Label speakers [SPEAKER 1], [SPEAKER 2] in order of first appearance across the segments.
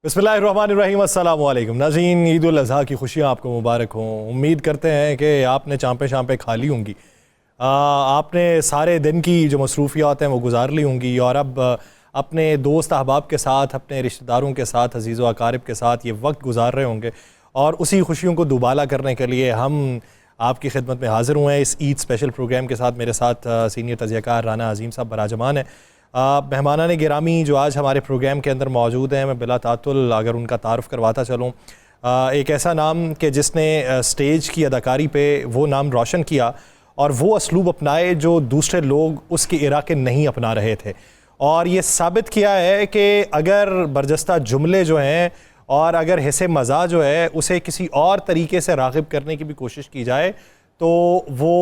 [SPEAKER 1] बिस्मिल्लाहिर्रहमानिर्रहीम, अस्सलाम वालेकुम नाज़रीन, ईद उल अज़हा की खुशियाँ आपको मुबारक हों। उम्मीद करते हैं कि आपने चाँपें शाँपें खा ली होंगी, आपने सारे दिन की जो मसरूफ़ियात हैं वो गुजार ली होंगी और अब अपने दोस्त अहबाब के साथ, अपने रिश्तेदारों के साथ, अज़ीज़ व अकारिब के साथ ये वक्त गुजार रहे होंगे और उसी खुशियों को दुबाला करने के लिए हम आपकी खिदमत में हाज़िर हुए हैं इस ईद स्पेशल प्रोग्राम के साथ। मेरे साथ सीनियर तज़ियाकार राना अज़ीम साहब बराजमान है। मेहमानान गिरामी जो आज हमारे प्रोग्राम के अंदर मौजूद हैं, मैं बिला तातुल अगर उनका तारुफ़ करवाता चलूँ, एक ऐसा नाम कि जिसने स्टेज की अदाकारी पे वो नाम रोशन किया और वो असलूब अपनाए जो दूसरे लोग उसके इराके नहीं अपना रहे थे, और ये साबित किया है कि अगर बरजस्ता जुमले जो हैं और अगर हिस्से मज़ा जो है उसे किसी और तरीके से राग़िब करने की भी कोशिश की जाए तो वो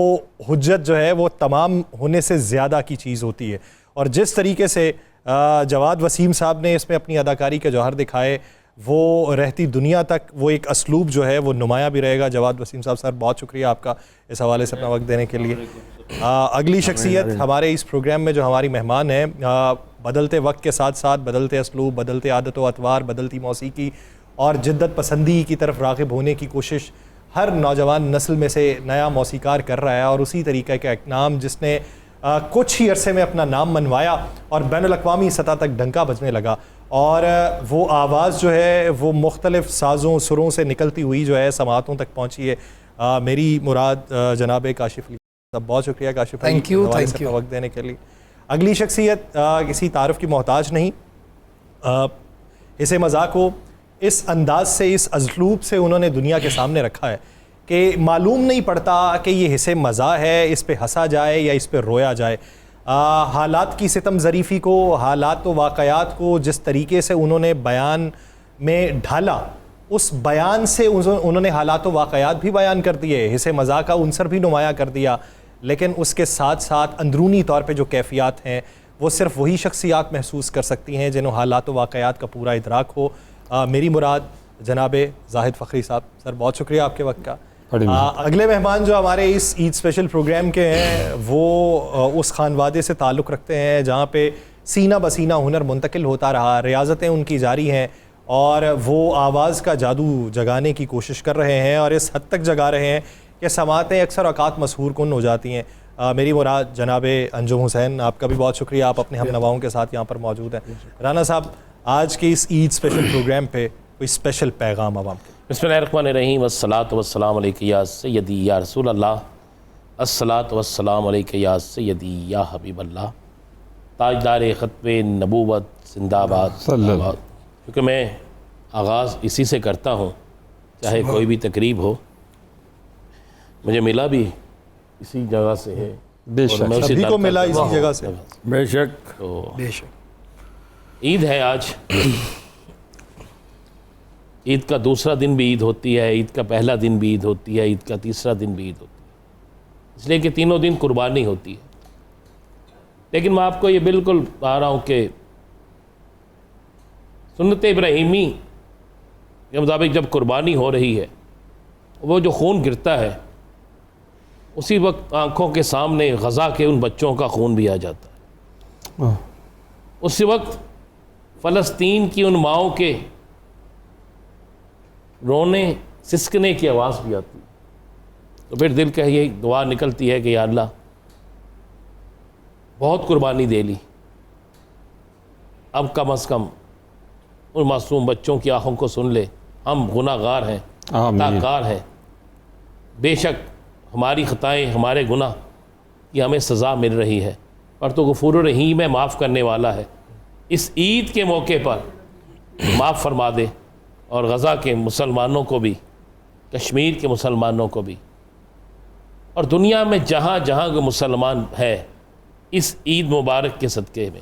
[SPEAKER 1] हुज्जत जो है वो तमाम होने से ज़्यादा की चीज़ होती है। और जिस तरीके से जवाद वसीम साहब ने इसमें अपनी अदाकारी के जौहर दिखाए, वो रहती दुनिया तक वो एक असलूब जो है वो नुमाया भी रहेगा। जवाद वसीम साहब सर, बहुत शुक्रिया आपका इस हवाले से अपना वक्त देने के लिए। अगली शख्सियत हमारे इस प्रोग्राम में जो हमारी मेहमान है, बदलते वक्त के साथ साथ बदलते असलूब, बदलते आदत व अतवार, बदलती मौसीकी और जिद्दत पसंदी की तरफ राग़िब होने की कोशिश हर नौजवान नस्ल में से नया मौसीकार कर रहा है, और उसी तरीके का एक नाम जिसने कुछ ही अरसे में अपना नाम मनवाया और बैनुल-अक़वामी सतह तक डंका बजने लगा, और वो आवाज़ जो है वो मुख्तलिफ़ साज़ों सुरों से निकलती हुई जो है समातों तक पहुँची है। मेरी मुराद जनाब काशिफ़ अली साहब, बहुत शुक्रिया काशिफ़ अली,
[SPEAKER 2] थैंक यू
[SPEAKER 1] वक्त देने के लिए। अगली शख्सियत किसी तारुफ़ की मोहताज नहीं, इसे मज़ाक को इस अंदाज से, इस असलूब से उन्होंने दुनिया के सामने रखा है कि मालूम नहीं पड़ता कि ये हिस्से मज़ा है, इस पे हंसा जाए या इस पे रोया जाए। हालात की सितम ज़रीफ़ी को, हालात व वाक़यात को जिस तरीके से उन्होंने बयान में ढाला, उस बयान से उन्होंने हालात व वाक़यात भी बयान कर दिए, हिस्से मज़ा का उनसर भी नुमाया कर दिया, लेकिन उसके साथ साथ अंदरूनी तौर पे जो कैफ़ियत हैं वो सिर्फ़ वही शख्सियात महसूस कर सकती हैं जिन्होंने हालात व वाक़यात का पूरा इदराक हो। मेरी मुराद जनाब ज़ाहिद फ़खरी साहब, सर बहुत शुक्रिया आपके वक्त का। अगले मेहमान जो हमारे इस ईद स्पेशल प्रोग्राम के हैं वो उस खानवादे से ताल्लुक़ रखते हैं जहाँ पे सीना बसीना हुनर मुंतकिल होता रहा, रियाज़तें उनकी जारी हैं और वो आवाज़ का जादू जगाने की कोशिश कर रहे हैं और इस हद तक जगा रहे हैं कि समातें अक्सर औकात मशहूर कुन हो जाती हैं। मेरी मुराद जनाब अंजुम हुसैन, आपका भी बहुत शुक्रिया, आप अपने हम नवाओं के साथ यहाँ पर मौजूद हैं। राना साहब, आज के इस ईद स्पेशल प्रोग्राम पे कोई स्पेशल पैगाम आवाम के?
[SPEAKER 3] बिस्मिल्लाहिर्रहमानिर्रहीम, अस्सलातु वस्सलामु अलैका या सय्यदी या रसूल अल्लाह, अस्सलातु वस्सलामु अलैका या सय्यदी या हबीब अल्लाह, ताजदार ख़त्मे नबूवत जिंदाबाद जिंदाबाद। क्योंकि मैं आगाज़ इसी से करता हूँ, चाहे कोई भी तकरीब हो। मुझे मिला भी इसी जगह से है,
[SPEAKER 1] बेशक सभी को मिला इसी जगह से,
[SPEAKER 2] बेशक।
[SPEAKER 3] तो
[SPEAKER 2] बेशक
[SPEAKER 3] ईद है आज। ईद का दूसरा दिन भी ईद होती है, ईद का पहला दिन भी ईद होती है, ईद का तीसरा दिन भी ईद होती है, इसलिए कि तीनों दिन कुर्बानी होती है। लेकिन मैं आपको ये बिल्कुल बता रहा हूँ कि सुन्नत इब्राहीमी के मुताबिक जब कुर्बानी हो रही है, वो जो खून गिरता है उसी वक्त आँखों के सामने गज़ा के उन बच्चों का खून भी आ जाता है। उसी वक्त फ़लस्तीन की उन माओं के रोने सिसकने की आवाज़ भी आती है। तो फिर दिल का ये दुआ निकलती है कि या अल्लाह, बहुत कुर्बानी दे ली, अब कम अज़ कम उन मासूम बच्चों की आँखों को सुन ले। हम गुनाहगार हैं, खताकार हैं, बेशक हमारी ख़ताएँ, हमारे गुनाह की हमें सज़ा मिल रही है, पर तो गफूर रहीम है, माफ़ करने वाला है। इस ईद के मौके पर माफ़ फरमा दे और गज़ा के मुसलमानों को भी, कश्मीर के मुसलमानों को भी, और दुनिया में जहाँ जहाँ के मुसलमान है, इस ईद मुबारक के सदक़े में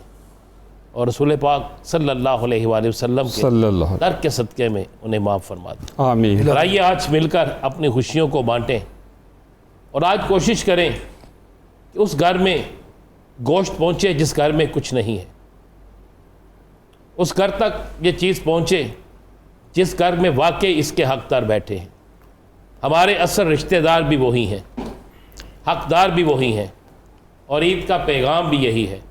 [SPEAKER 3] और रसूल पाक सल्लल्लाहु अलैहि वसल्लम के दर के सदक़े में उन्हें माफ़ फरमा दे। आमीन। आइए आज मिलकर अपनी खुशियों को बाँटें और आज कोशिश करें कि उस घर में गोश्त पहुँचे जिस घर में कुछ नहीं है, उस घर तक ये चीज़ पहुँचे जिस घर में वाकई इसके हकदार बैठे हैं। हमारे असल रिश्तेदार भी वही हैं, हकदार भी वही हैं, और ईद का पैगाम भी यही है।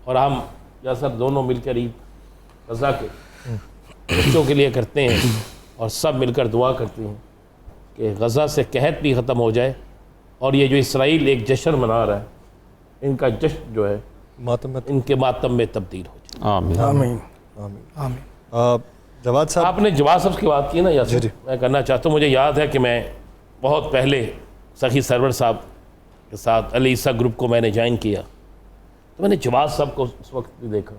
[SPEAKER 3] और हम या सब दोनों मिलकर ईद रज़ा के बच्चों के लिए करते हैं और सब मिलकर दुआ करते हैं कि गज़ा से कहत भी ख़त्म हो जाए और ये जो इसराइल एक जश्न मना रहा है, इनका जश्न जो है
[SPEAKER 1] मातम में
[SPEAKER 3] इनके मातम में तब्दील हो जाए।
[SPEAKER 4] आमीन
[SPEAKER 5] आमीन
[SPEAKER 1] आमीन।
[SPEAKER 5] आमीन।
[SPEAKER 1] जवाद साहब,
[SPEAKER 3] आपने जवाब साहब की बात की ना यासिर,
[SPEAKER 1] जी।
[SPEAKER 3] मैं करना चाहता हूँ। मुझे याद है कि मैं बहुत पहले सखी सरवर साहब के साथ अली ईसा ग्रुप को मैंने ज्वाइन किया, तो मैंने जवाद साहब को उस वक्त भी देखा।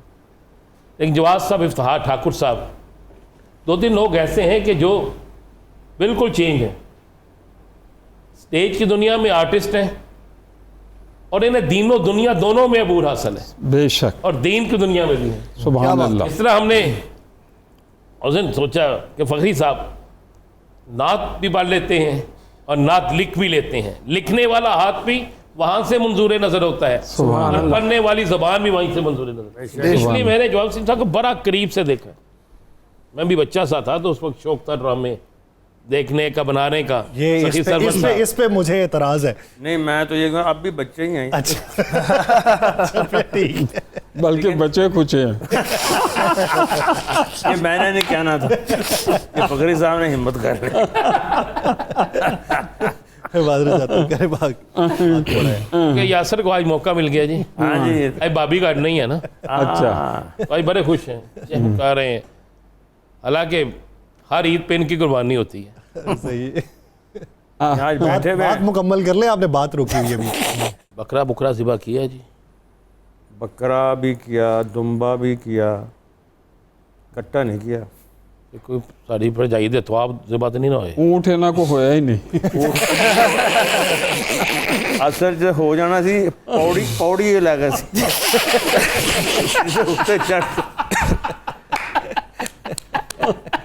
[SPEAKER 3] लेकिन जवाद साहब, इफ्तिखार ठाकुर साहब, 2-3 लोग ऐसे हैं कि जो बिल्कुल चेंज हैं। स्टेज की दुनिया में आर्टिस्ट हैं और इन्हें दीनों दुनिया दोनों में अबूर हासिल है,
[SPEAKER 4] बेशक
[SPEAKER 3] और दीन की दुनिया में भी है।
[SPEAKER 4] सुभान अल्लाह।
[SPEAKER 3] इस तरह हमने उस दिन सोचा कि फ़खरी साहब नात भी पढ़ लेते हैं और नात लिख भी लेते हैं। लिखने वाला हाथ भी वहाँ से मंजूर नज़र होता है और पढ़ने वाली ज़बान भी वहीं से मंजूर नज़र। इसलिए मैंने जवाब सिंह साहब को बड़ा करीब से देखा। मैं भी बच्चा सा था तो उस वक्त शौक था ड्रामे देखने का, बनाने का।
[SPEAKER 1] ये इस पे मुझे एतराज़ है।
[SPEAKER 2] नहीं, मैं तो ये कहूँ, अब भी बच्चे ही हैं।
[SPEAKER 1] अच्छा फिर ठीक है।
[SPEAKER 4] बल्कि बच्चे कुछ हैं।
[SPEAKER 2] ये मैंने नहीं कहना था, ये फ़खरी साहब ने हिम्मत कर ली।
[SPEAKER 1] बादल जाता हूँ, करे भाग।
[SPEAKER 3] कि यासर को आज मौका मिल गया जी।
[SPEAKER 2] हाँ जी।
[SPEAKER 3] आज भाभी कार्ड नहीं है ना,
[SPEAKER 4] अच्छा,
[SPEAKER 3] भाई बड़े खुश हैं, कह रहे हैं। हालांकि हर ईद पे इनकी कुर्बानी होती है।
[SPEAKER 1] सही है।
[SPEAKER 2] आज बैठे हुए
[SPEAKER 1] बात मुकम्मल कर ले, आपने बात रोकी हुई है अभी।
[SPEAKER 3] बकरा बुकरा ज़िबा किया जी?
[SPEAKER 2] बकरा भी किया, दुम्बा भी किया, कट्टा नहीं किया।
[SPEAKER 3] ये कोई साड़ी पर जाइए दे तो आप ज़िबा तो नहीं ना होए?
[SPEAKER 4] ऊँट ਇਹਨਾਂ ਕੋ ਹੋਇਆ ਹੀ ਨਹੀਂ।
[SPEAKER 2] ਅਸਲ 'ਚ ਹੋ ਜਾਣਾ ਸੀ, ਪੌੜੀ ਇਹ ਲੱਗ ਸੀ ਉੱਤੇ ਚੜ੍ਹ।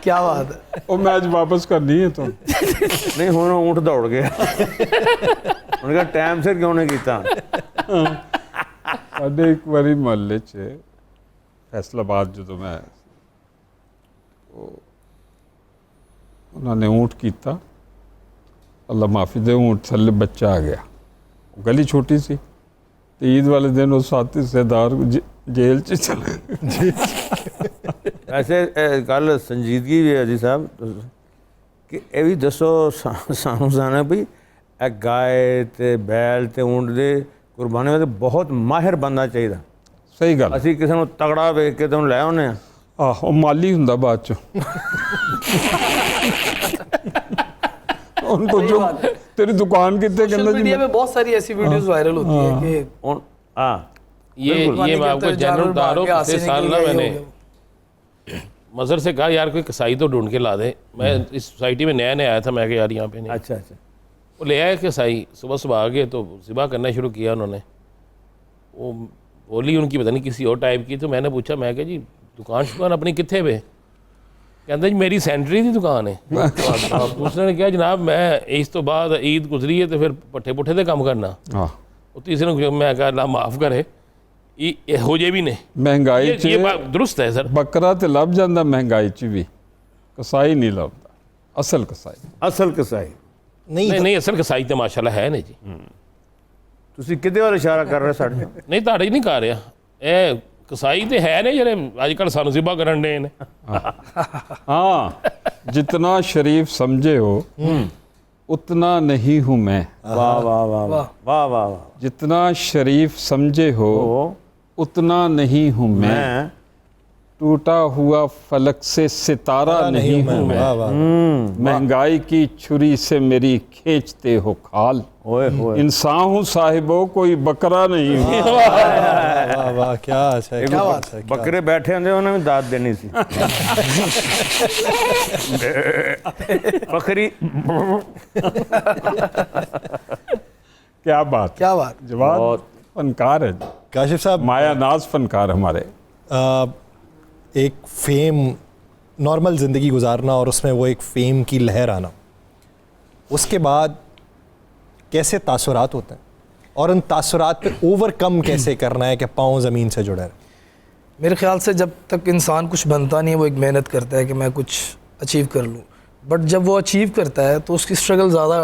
[SPEAKER 5] क्या बात है।
[SPEAKER 4] ਉਹ ਮੈਚ ਵਾਪਸ ਕਰਨੀ ਹੈ ਤਾਂ
[SPEAKER 2] ਨਹੀਂ, ਹੁਣ ਊਂਠ ਦੌੜ ਗਿਆ। ਹੁਣ ਕਿਹਾ ਟਾਈਮ ਸਿਰ ਕਿਉਂ ਨਹੀਂ ਕੀਤਾ।
[SPEAKER 4] ਸਾਡੇ ਇੱਕ ਵਾਰੀ ਮੁਹੱਲੇ 'ਚ ਫੈਸਲਾਬਾਦ ਜਦੋਂ ਮੈਂ ਉਹਨਾਂ ਨੇ ਊਂਟ ਕੀਤਾ, ਅੱਲਾ ਮਾਫੀ ਦੇ, ਊਂਟ ਥੱਲੇ ਬੱਚਾ ਆ ਗਿਆ। ਉਹ ਗਲੀ ਛੋਟੀ ਸੀ ਤੇ ਈਦ ਵਾਲੇ ਦਿਨ ਉਹ ਸਾਥੀ ਹਿੱਸੇਦਾਰ ਜੇਲ੍ਹ 'ਚ ਚਲੇ ਗਏ।
[SPEAKER 2] ਵੈਸੇ ਗੱਲ ਸੰਜੀਦਗੀ ਵੀ ਹੈ ਜੀ ਸਾਹਿਬ ਕਿ ਇਹ ਵੀ ਦੱਸੋ ਸਾਨੂੰ ਜਾਣਾ ਵੀ ਇਹ ਗਾਏ ਤੇ ਬੈਲ ਤੇ ਊਂਟ ਦੇ ਕੁਰਬਾਨੀ ਵਾਸਤੇ ਬਹੁਤ ਮਾਹਿਰ ਬੰਦਾ ਚਾਹੀਦਾ।
[SPEAKER 4] ਸਹੀ ਗੱਲ।
[SPEAKER 2] ਅਸੀਂ ਕਿਸੇ ਨੂੰ ਤਗੜਾ ਵੇਖ ਕੇ ਤੁਹਾਨੂੰ ਲੈ ਆਉਂਦੇ ਹਾਂ।
[SPEAKER 4] ਉਹ ਮਾਲੀ ਹੁੰਦਾ ਬਾਅਦ 'ਚ। उनको जो तेरी दुकान कितने के
[SPEAKER 5] सोशल
[SPEAKER 4] अंदर
[SPEAKER 5] मीडिया में बहुत सारी ऐसी वीडियोस वायरल होती है कि
[SPEAKER 2] ਹੁਣ हाँ
[SPEAKER 3] ये मैं आपको जनरल बता रहा हूँ। पिछले साल ना मैंने मज़र से कहा यार कोई कसाई तो ढूंढ के ला दे। मैं इस सोसाइटी में नया नया आया था, मैं यार यहाँ पे नहीं।
[SPEAKER 2] अच्छा अच्छा।
[SPEAKER 3] वो ले आए कसाई, सुबह सुबह आ गए तो ज़िबा करना शुरू किया उन्होंने। वो बोली उनकी पता नहीं किसी और टाइप की, तो मैंने पूछा, मैं कहा जी दुकान अपनी कितने पे? कहते जी मेरी सैनिटरी की दुकान है। दूसरे ने कहा जनाब मैं इस तो बाद ईद गुजरी है तो फिर पट्ठे पुट्ठे से काम करना।
[SPEAKER 4] हाँ,
[SPEAKER 3] तीसरे ने मैं कहा अल्लाह माफ़ करे, हो जे भी नहीं।
[SPEAKER 4] महंगाई
[SPEAKER 3] ये बात दुरुस्त है सर।
[SPEAKER 4] बकरा तो लभ जाता महंगाई च भी, कसाई नहीं लभदा। असल कसाई,
[SPEAKER 2] ਅਸਲ ਕਸਾਈ।
[SPEAKER 3] नहीं असल कसाई तो माशाल्लाह है नहीं जी।
[SPEAKER 2] ਤੁਸੀਂ ਕਿਹਦੇ ਵੱਲ ਇਸ਼ਾਰਾ ਕਰ ਰਹੇ ਸਾਡੇ?
[SPEAKER 3] नहीं ਤੁਹਾਡੇ नहीं कह रहा, ਇਹ कसाई तो है ने ਜਿਹੜੇ अजकल सानू ज़िबा करन दे ने।
[SPEAKER 4] हाँ, जितना शरीफ समझे हो उतना नहीं हूँ मैं।
[SPEAKER 2] ਵਾਹ ਵਾਹ ਵਾਹ ਵਾਹ ਵਾਹ ਵਾਹ ਵਾਹ।
[SPEAKER 4] जितना शरीफ समझे हो उतना नहीं हूँ मैं।
[SPEAKER 2] ਮੈਂ
[SPEAKER 4] टूटा हुआ फलक से सितारा नहीं हूँ मैं।
[SPEAKER 1] वाह वाह
[SPEAKER 4] महंगाई की छुरी से मेरी खींचते हो खाल।
[SPEAKER 2] ਓਏ ਹੋਏ।
[SPEAKER 4] इंसान हूँ साहिबो, कोई बकरा नहीं हूँ।
[SPEAKER 1] वाह वाह, क्या अच्छा है, क्या बात है।
[SPEAKER 2] ਬੱਕਰੇ ਬੈਠੇ ਹੁੰਦੇ ਉਹਨਾਂ ਨੂੰ ਦਾਤ ਦੇਣੀ ਸੀ। ਬੱਕਰੀ।
[SPEAKER 4] क्या बात,
[SPEAKER 5] क्या बात।
[SPEAKER 4] जवाब
[SPEAKER 2] बहुत।
[SPEAKER 4] फनकार है,
[SPEAKER 1] काशिफ साहब,
[SPEAKER 4] माया नाज फनकार हमारे।
[SPEAKER 1] एक फेम, नॉर्मल ज़िंदगी गुजारना और उसमें वो एक फ़ेम की लहर आना, उसके बाद कैसे तासुरात होते हैं और उन तासुरात पे ओवरकम कैसे करना है कि पाँव ज़मीन से जुड़े रहें?
[SPEAKER 5] मेरे ख्याल से जब तक इंसान कुछ बनता नहीं है वो एक मेहनत करता है कि मैं कुछ अचीव कर लूँ, बट जब वो अचीव करता है तो उसकी स्ट्रगल ज़्यादा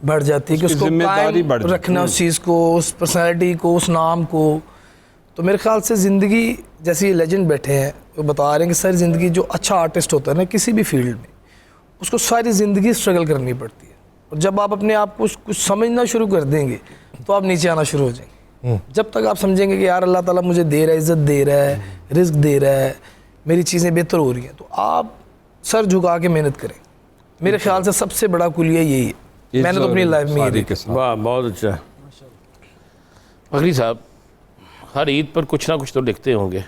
[SPEAKER 5] बढ़ जाती है कि उसको
[SPEAKER 4] जिम्मेदारी
[SPEAKER 5] कायम
[SPEAKER 4] बढ़ जाती है।
[SPEAKER 5] रखना उस चीज़ को, उस पर्सनैलिटी को, उस नाम को। तो मेरे ख्याल से ज़िंदगी, जैसे ये लेजेंड बैठे हैं वो बता रहे हैं कि सारी ज़िंदगी जो अच्छा आर्टिस्ट होता है ना किसी भी फील्ड में, उसको सारी ज़िंदगी स्ट्रगल करनी पड़ती है। और जब आप अपने आप को कुछ समझना शुरू कर देंगे तो आप नीचे आना शुरू हो जाएंगे। जब तक आप समझेंगे कि यार अल्लाह ताला मुझे दे रहा है, इज़्ज़त दे रहा है, रिस्क दे रहा है, मेरी चीज़ें बेहतर हो रही हैं, तो आप सर झुका के मेहनत करें। मेरे ख्याल से सबसे बड़ा कुलिया यही है। मैंने तो अपनी लाइफ में ये देखा।
[SPEAKER 2] वाह, बहुत अच्छा।
[SPEAKER 3] फखरी साहब, हर ईद पर कुछ ना कुछ तो लिखते होंगे,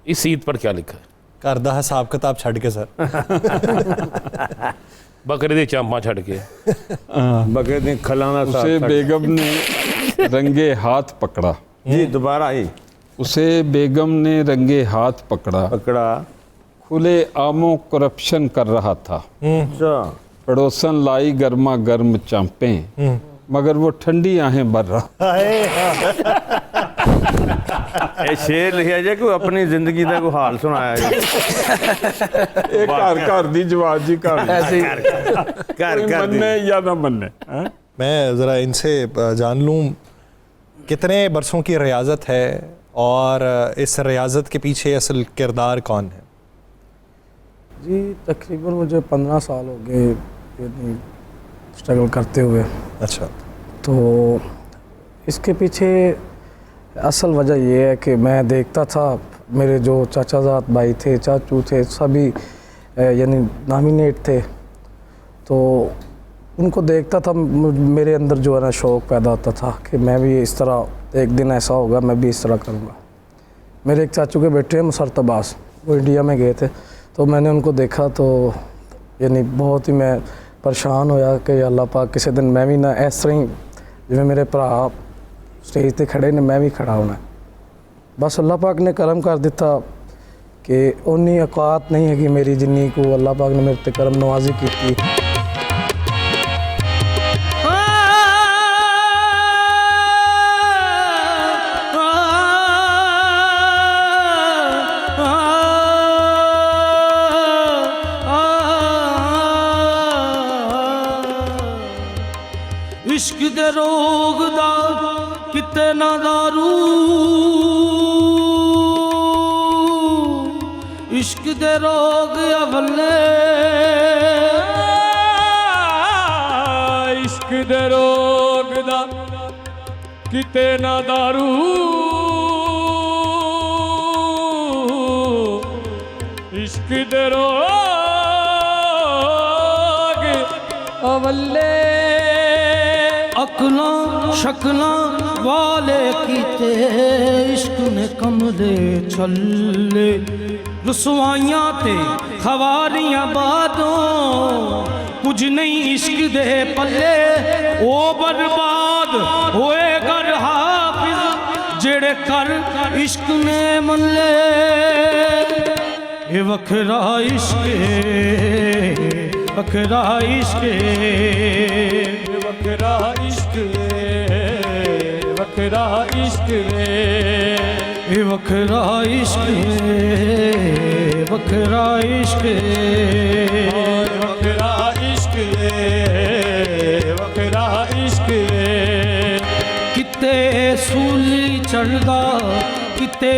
[SPEAKER 3] इस ईद पर क्या लिखा है?
[SPEAKER 1] करदा हिसाब किताब छड़ के सर।
[SPEAKER 3] बकरे दे चांपा छड़ के
[SPEAKER 2] बकरे ने खलाना
[SPEAKER 4] उसे बेगम ने रंगे हाथ पकड़ा।
[SPEAKER 2] जी, दोबारा ही
[SPEAKER 4] उसे बेगम ने रंगे हाथ पकड़ा,
[SPEAKER 2] पकड़ा।
[SPEAKER 4] खुले आमों करप्शन कर रहा था।
[SPEAKER 2] अच्छा,
[SPEAKER 4] पड़ोसन लाई गर्मा गर्म चांपे, मगर वो ठंडी आहें भर रहा।
[SPEAKER 2] ये शेर लिखा जाए कोई अपनी जिंदगी का कोई हाल सुनाया जाए।
[SPEAKER 4] एक घर दी जवाब जी घर
[SPEAKER 5] ऐसे ही
[SPEAKER 2] कर
[SPEAKER 4] मन्ने या ना मन्ने।
[SPEAKER 1] मैं ज़रा इनसे जान लूँ कितने बरसों की रियाजत है और इस रियाजत के पीछे असल किरदार कौन है?
[SPEAKER 6] जी तकरीबन मुझे 15 साल हो गए यानी स्ट्रगल करते हुए।
[SPEAKER 1] अच्छा।
[SPEAKER 6] तो इसके पीछे असल वजह ये है कि मैं देखता था मेरे जो चाचाजाद भाई थे, चाचू थे, सभी यानी नॉमिनेट थे, तो उनको देखता था, मेरे अंदर जो है ना शौक़ पैदा होता था कि मैं भी इस तरह, एक दिन ऐसा होगा मैं भी इस तरह करूँगा। मेरे एक चाचू के बेटे हैं मुसरत अब्बास, वो इंडिया में गए थे, तो मैंने उनको देखा तो यानी बहुत ही मैं परेशान होया कि अल्लाह पाक किसी दिन मैं भी ना इस तरह ही जिवें मेरे भरा स्टेज पे खड़े ने मैं भी खड़ा होना। बस अल्लाह पाक ने करम कर दिता कि उन्नी औकात नहीं है कि मेरी जिन्नी को अल्लाह पाक ने मेरे ते करम नवाजी की।
[SPEAKER 7] इश्क दे रोग दा किते ना दारू, इश्क दे रोग अवले,
[SPEAKER 8] इश्क दे रोग दा किते ना दारू, इश्क दे रोग अवले।
[SPEAKER 7] अकलां शकलां वाले कीते इश्क ने कमरे छल्ले, रसवाइयां ते खवारियां बादों कुछ नहीं इश्क दे पल्ले। ओ बर्बाद होए कर हाफिज जेड़े कर इश्क ने मल्ले। ये वखरा इश्क वखरा इश्क
[SPEAKER 8] वखरा इश्क वखरा इश्क
[SPEAKER 7] ये वखरा इश्क वखरा इश्क
[SPEAKER 8] वखरा इश्क वखरा इश्क।
[SPEAKER 7] किते सूली चढ़दा किते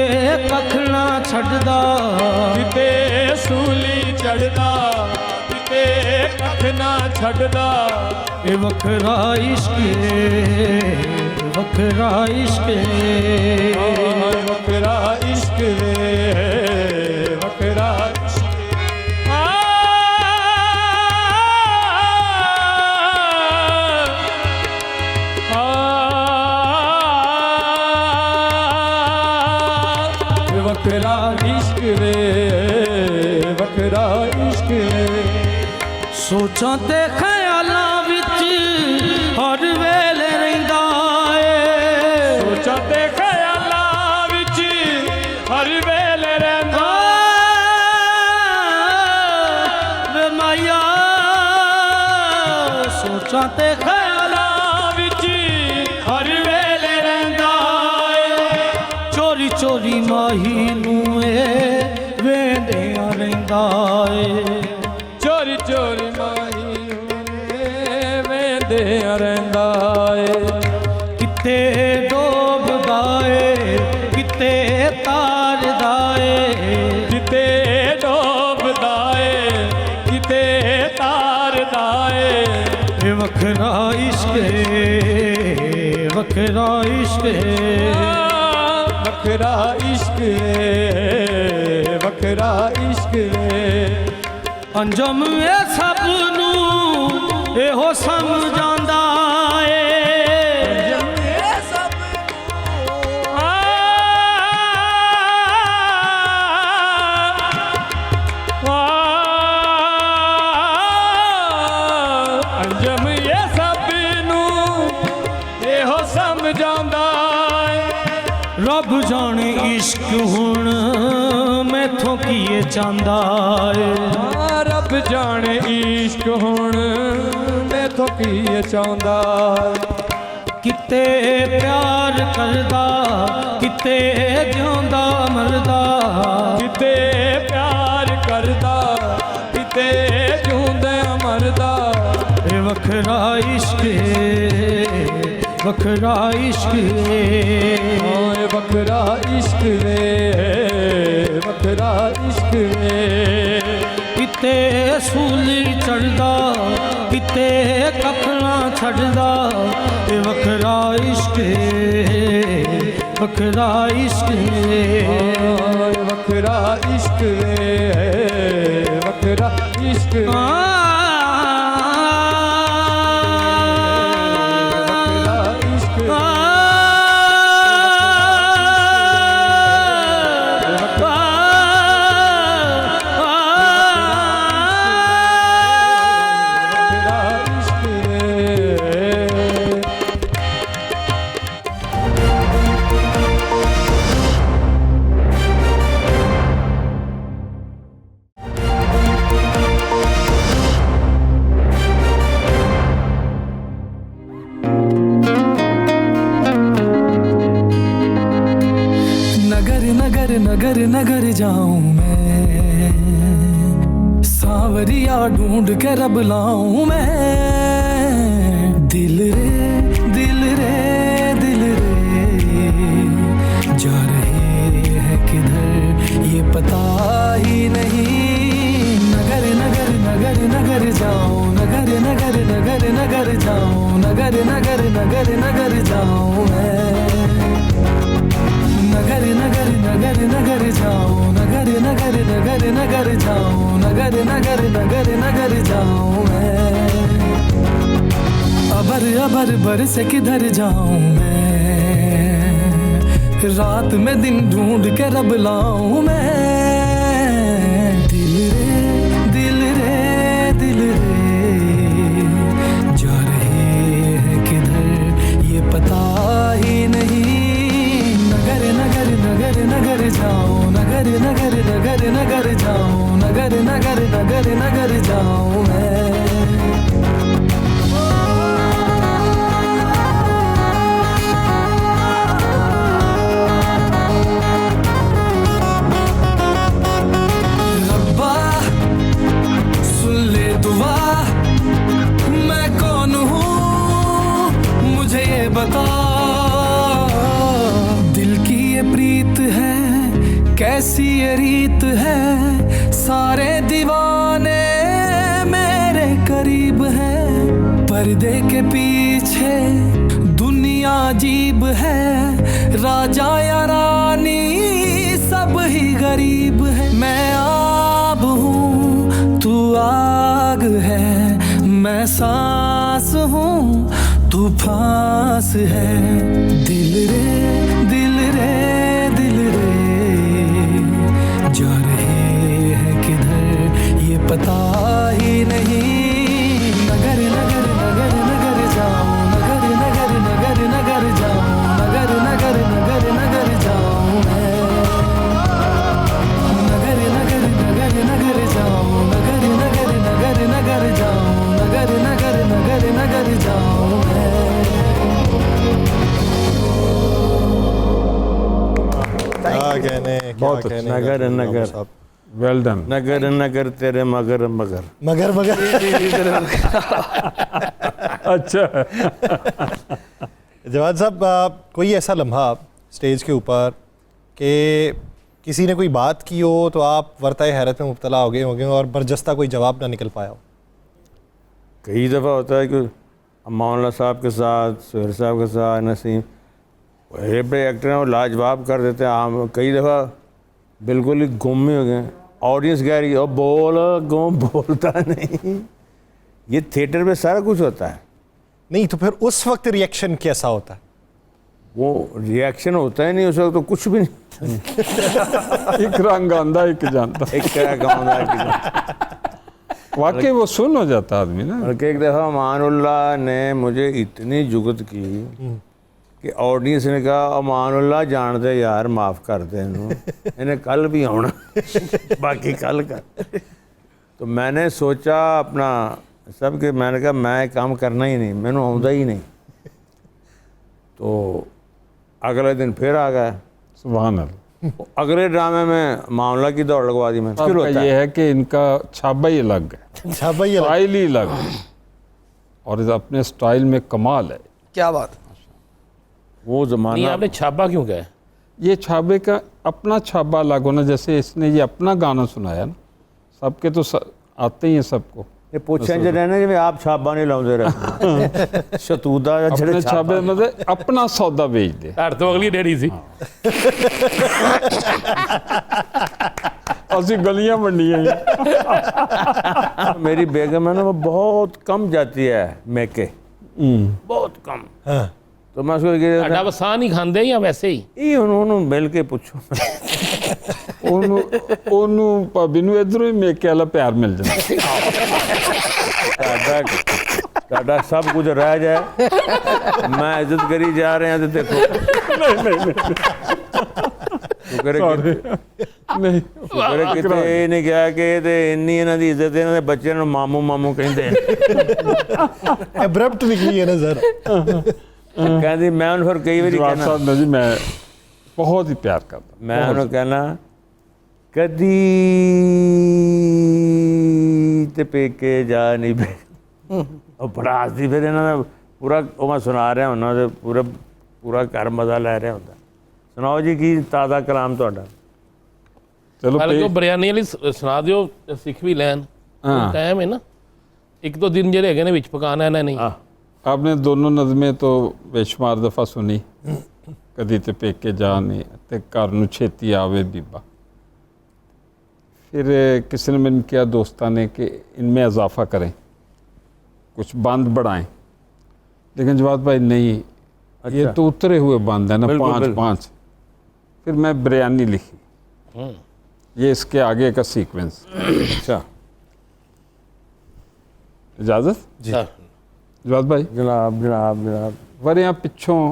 [SPEAKER 7] कखना छड़दा,
[SPEAKER 8] किते सूली चढ़दा किते कख ना छड़दा।
[SPEAKER 7] ये वखरा इश्क वखरा इश्क
[SPEAKER 8] वखरा इश्क वखरा इश्क। वखरा इश्क रे वखरा इश्क रे।
[SPEAKER 7] सोचां ते ख्यालां विच हर वेले रहिंदा ए,
[SPEAKER 8] सोचां ते ख्यालां विच हर वेले रहिंदा
[SPEAKER 7] वे माया। सोचां ते ख्यालां विच हर वेले रहिंदा ए, चोरी चोरी माही नूं वेंदियां रहिंदा ए।
[SPEAKER 8] चोरी चोरी माही वेंदे रहंदा ए।
[SPEAKER 7] किते दो वखरा इश्क है, वखरा इश्क है,
[SPEAKER 8] वखरा इश्क है, वखरा इश्क है।
[SPEAKER 7] अंजम ए सब नू एहो समझांदा ए,
[SPEAKER 8] अंजम ये सब नू एहो समझांदा है।
[SPEAKER 7] रब जाने इश्क हुण मैथों कीए चांदा है।
[SPEAKER 8] रब जाने इश्क हुण मैथों कीए चाहुंदा है।
[SPEAKER 7] किते प्यार करदा, किते जिਉਂਦਾ मरदा,
[SPEAKER 8] किते प्यार करदा, किते जिਉਂदा मरदा।
[SPEAKER 7] ए वखरा इश्क है, वखरा इश्क है,
[SPEAKER 8] ओए वखरा इश्क वे, वखरा इश्क वे।
[SPEAKER 7] किते सूली चढ़दा, किते कखना छड़दा। ए वखरा इश्क है, वखरा इश्क है,
[SPEAKER 8] ओए वखरा इश्क वे, वखरा इश्क वे। वखरा इश्क वे।
[SPEAKER 6] नगर नगर जाऊं मैं, सांवरिया ढूंढ के रब लाऊं मैं। दिल रे दिल रे दिल रे जा रहे हैं किधर ये पता ही नहीं। नगर नगर नगर नगर जाऊं, नगर नगर नगर नगर जाऊं, नगर नगर नगर नगर जाऊं मैं। नगर नगर नगर नगर जाऊं, नगर नगर नगर नगर जाऊं, नगर नगर नगर नगर जाऊं मैं। अबर अबर बर से किधर जाऊं मैं, रात में दिन ढूंढ के रब लाऊं मैं। दिल रे दिल रे दिल रे जा रहे हैं किधर ये पता ही नहीं। नगर नगर नगर नगर जाऊं, नगर नगर नगर नगर जाऊं, नगर नगर नगर नगर जाऊं मैं। रब्बा सुन ले दुआ, मैं कौन हूँ मुझे ये बता। प्रीत है कैसी ये रीत है, सारे दीवाने मेरे करीब है। पर्दे के पीछे दुनिया अजीब है, राजा या रानी सब ही गरीब है। मैं आब हूँ तू आग है, मैं सांस हूँ तू फांस है। दिल रे दिल रे दिल रे जा रहे हैं किधर ये पता ही नहीं। नगर नगर नगर नगर जाऊं, नगर नगर नगर नगर जाऊं, नगर नगर नगर नगर जाऊं मैं। नगर नगर नगर नगर जाऊं, नगर नगर नगर नगर जाऊं, नगर नगर नगर नगर जाऊं मैं।
[SPEAKER 2] बहुत अच्छा। नगर नगर
[SPEAKER 4] वेल डन।
[SPEAKER 2] नगर नगर तेरे मगर मगर
[SPEAKER 1] मगर मगर
[SPEAKER 4] अच्छा
[SPEAKER 1] जवाद साहब, कोई ऐसा लम्हा स्टेज के ऊपर कि किसी ने कोई बात की हो तो आप वर्ताए हैरत में मुब्तला हो गए होंगे और बरजस्ता कोई जवाब ना निकल पाया हो?
[SPEAKER 2] कई दफ़ा होता है कि अमानुल्लाह साहब के साथ, सुहेल साहब के साथ, नसीम, बड़े बड़े एक्टर हैं, वो लाजवाब कर देते हैं। हम कई दफ़ा बिल्कुल ही गुम ही हो गए, ऑडियंस कह रही है "ओ बोल", गुम बोलता नहीं। ये थिएटर में सारा कुछ होता है।
[SPEAKER 1] नहीं तो फिर उस वक्त रिएक्शन कैसा होता है?
[SPEAKER 2] वो रिएक्शन होता ही नहीं उस वक्त, तो कुछ भी नहीं।
[SPEAKER 4] एक रंग आंदा एक जानता,
[SPEAKER 2] एक क्या गाँव
[SPEAKER 4] वाकई वो सुन हो जाता आदमी ना।
[SPEAKER 2] बल्कि एक दफ़ा अमानुल्लाह ने मुझे इतनी जुगत की कि ऑडियंस ने कहा अमानुल्लाह जान दे यार, माफ़ कर दे इन्हें कल भी आना बाकी कल कर। तो मैंने सोचा अपना सब के, मैंने कहा मैं काम करना ही नहीं, मैंने आउंदा ही नहीं। तो अगले दिन फिर आ गया।
[SPEAKER 4] सुभान अल्लाह।
[SPEAKER 2] अगले ड्रामे में मामला की दौड़ लगवा दी मैंने। फिर
[SPEAKER 4] आपका
[SPEAKER 2] होता
[SPEAKER 4] ये
[SPEAKER 2] है
[SPEAKER 4] है कि इनका छाबा ही अलग है,
[SPEAKER 1] अच्छा भाई ये
[SPEAKER 4] स्टाइल ही अलग है, और इस अपने स्टाइल में कमाल है।
[SPEAKER 5] क्या बात।
[SPEAKER 2] वो
[SPEAKER 3] नहीं,
[SPEAKER 2] ज़माना।
[SPEAKER 3] आपने छापा क्यों कहा?
[SPEAKER 4] ये छाबे का अपना छाबा अलग होना, जैसे इसने ये अपना गाना सुनाया ना, सबके तो आते ही हैं सबको।
[SPEAKER 2] ये पूछें जो रहने जिवें आप छाबा नहीं लाउंदे रहे शतूदा या
[SPEAKER 4] अपने
[SPEAKER 2] छड़े
[SPEAKER 4] छाबे मतलब अपना सौदा बेच दे।
[SPEAKER 3] घर तो अगली डेढ़ी सी।
[SPEAKER 4] असि गलियां वंडियां ही।
[SPEAKER 2] मेरी बेगम है ना, वो बहुत कम जाती है मैके, बहुत कम।
[SPEAKER 1] हाँ।
[SPEAKER 2] तो मैं उसको ये
[SPEAKER 3] साडा वसा नहीं खांदे या वैसे ही?
[SPEAKER 2] उन्होंने मिल के पूछो
[SPEAKER 4] ਉਹਨੂੰ ਭਾਬੀ ਨੂੰ ਇਧਰੋਂ ਹੀ ਮੇਕੇ ਵਾਲਾ ਪਿਆਰ ਮਿਲ ਜਾਂਦਾ।
[SPEAKER 2] साडा सब कुछ रह जाए, मैं इज्जत करी जा रहे हैं तो देखो
[SPEAKER 4] ਨਹੀਂ
[SPEAKER 2] शुक्र है किते ये नहीं कहा कि ते इन्नी इन्हां दी इज्जत इन्हां दे बच्चों नूं मामू मामू कहंदे
[SPEAKER 1] एब्रप्ट निकली है ना सर।
[SPEAKER 2] कहंदी मैं उन्हें फिर कई बारी
[SPEAKER 4] ਜਵਾਬ
[SPEAKER 2] कहना,
[SPEAKER 4] ਸਾਹਿਬ ਨੇ ਜੀ ਮੈਂ ਬਹੁਤ ਹੀ ਪਿਆਰ ਕਰਦਾ।
[SPEAKER 2] मैं उन्हें कहना कदी ते पेके जा नहीं पे और बड़ा हसदी फिर इन्हां दा पूरा ਉਹ मैं सुना ਰਿਹਾ ਉਹਨਾਂ ਦੇ पूरा घर मजा लै रहा होंदा। सुनाओ जी की ताज़ा कलाम तुहाडा।
[SPEAKER 4] ਚਲੋ
[SPEAKER 3] ਪਹਿਲੇ ਕੋ ਬਿਰਿਆਨੀ ਵਾਲੀ ਸੁਣਾ ਦਿਓ, ਸਿੱਖ ਵੀ ਲੈਣ। ਟਾਈਮ ਹੈ ਨਾ, ਇੱਕ ਦੋ ਦਿਨ ਜਿਹੜੇ ਹੈਗੇ ਨੇ ਵਿੱਚ ਪਕਾਣਾ ਇਹਨਾਂ ਨੇ।
[SPEAKER 4] आपने दोनों नज़में तो बेशुमार दफ़ा सुनी, कदी ते पेके जा नहीं ते घर नूं छेती आवे बीबा। फिर किसी ने मैंने किया दोस्तां ने कि इनमें इजाफा करें, कुछ बंद बढ़ाएं, लेकिन जवाब भाई नहीं, ये तो उतरे हुए बंद है ना,
[SPEAKER 2] बिल्कुल,
[SPEAKER 4] पाँच। फिर मैं बिरयानी लिखी, ये इसके आगे का सीक्वेंस।
[SPEAKER 2] अच्छा
[SPEAKER 4] इजाज़त
[SPEAKER 3] जी
[SPEAKER 4] जवाब भाई।
[SPEAKER 2] जनाब जनाब जनाब।
[SPEAKER 4] वरियां पिछों